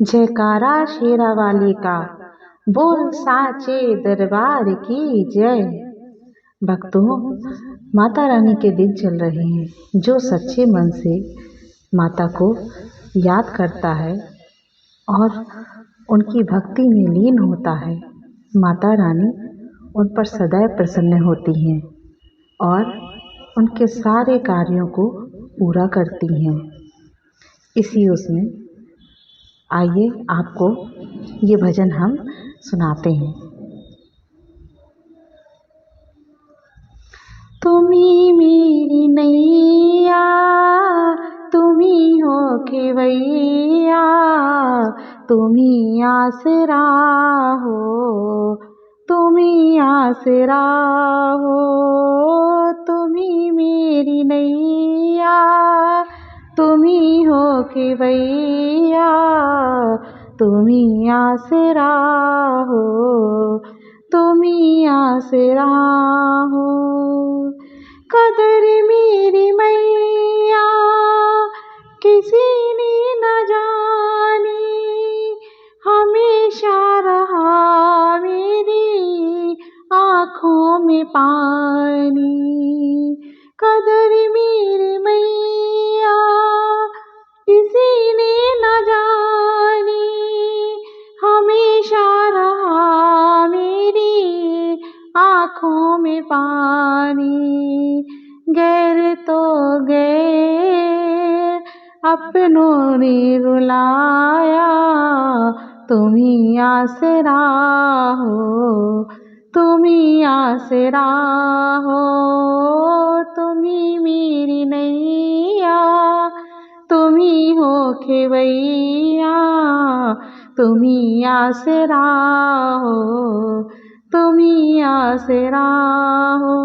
जयकारा शेरा वाली का, बोल साचे दरबार की जय। भक्तों, माता रानी के दिन चल रहे हैं। जो सच्चे मन से माता को याद करता है और उनकी भक्ति में लीन होता है, माता रानी उन पर सदैव प्रसन्न होती हैं और उनके सारे कार्यों को पूरा करती हैं। इसी उसमें आइए आपको ये भजन हम सुनाते हैं। तुम्ही मेरी नैया, तुम्ही हो खेवैया, तुम्ही आसरा हो, तुम्ही आसरा हो। तुम्ही मेरी नैया, तुम्ही हो खेवैया, तुम्ही आसरा हो, तुम्ही आसरा हो। कदर मेरी मैया किसी ने न जानी, हमेशा रहा मेरी आँखों में पानी। कदर मेरी मैया किसी ने न जानी, हमेशा रहा मेरी आँखों में पानी। गैर तो गैर अपनों ने रुलाया, तुम्ही आसरा हो, तुम्ही आसरा हो। तुम्ही मेरी नैया, तुम्ही हो खेवैया, तुम्ही आसरा हो, तुम्ही आसरा हो।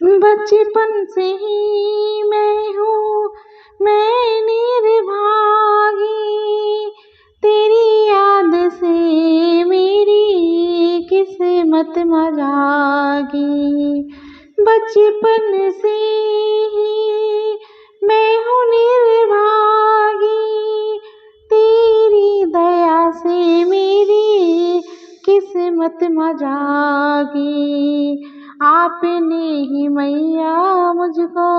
बचपन से ही मैं हूँ, मैं निर्भागी, तेरी याद से मेरी किस्मत मजागी। बचपन से ही मैं हूँ निर्भागी, तेरी दया से मेरी किस्मत मजागी। आपने ही मैया मुझको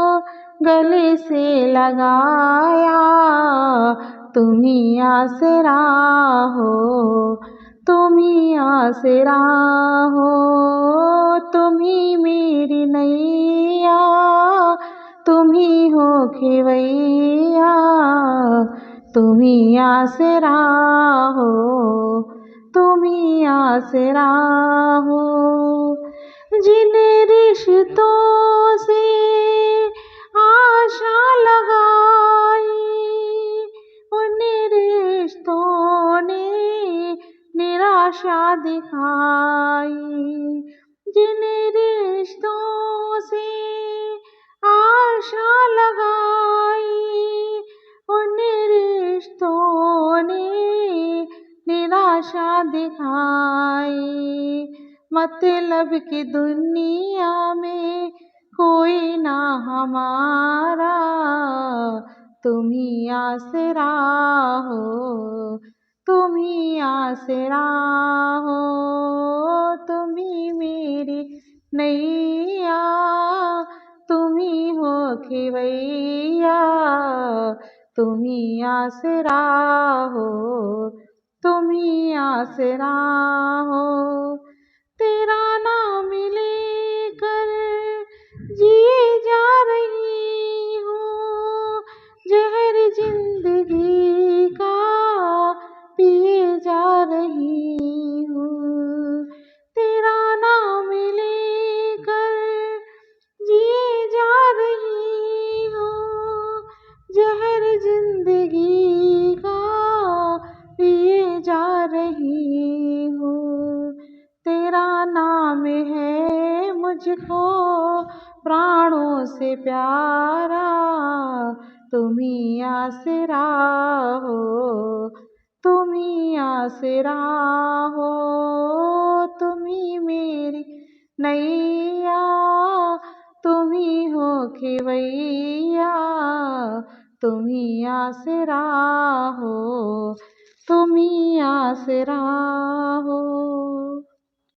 गले से लगाया, तुम्ही आसरा हो, तुम्ही आसरा हो। तुम्ही मेरी नैया, तुम्ही हो खेवैया, तुम्ही आसरा हो, तुम्ही आसरा हो। जिन रिश्तों से आशा लगाई, उन रिश्तों ने निराशा दिखाई। जिन रिश्तों से आशा लगाई, उन रिश्तों ने निराशा दिखाई। मतलब की दुनिया में कोई ना हमारा, तुम्ही आसरा हो, तुम्ही आसरा हो। तुम्ही मेरी नैया, तुम्ही हो खेवैया, तुम्ही आसरा हो, तुम्ही आसरा हो। तेरा नाम लेकर जिए जा रही हूँ, जहर जिंदगी का पिए जा रही हूँ। तेरा नाम लेकर जिए जा रही हूँ, जहर जिंदगी का पिए जा रही हूँ। तेरा नाम है मुझको प्राणों से प्यारा, तुम्ही आसरा हो, तुम्ही आसरा हो। तुम्ही मेरी नैया, तुम्ही हो खेवैया, तुम ही आसरा हो, तुम ही आसरा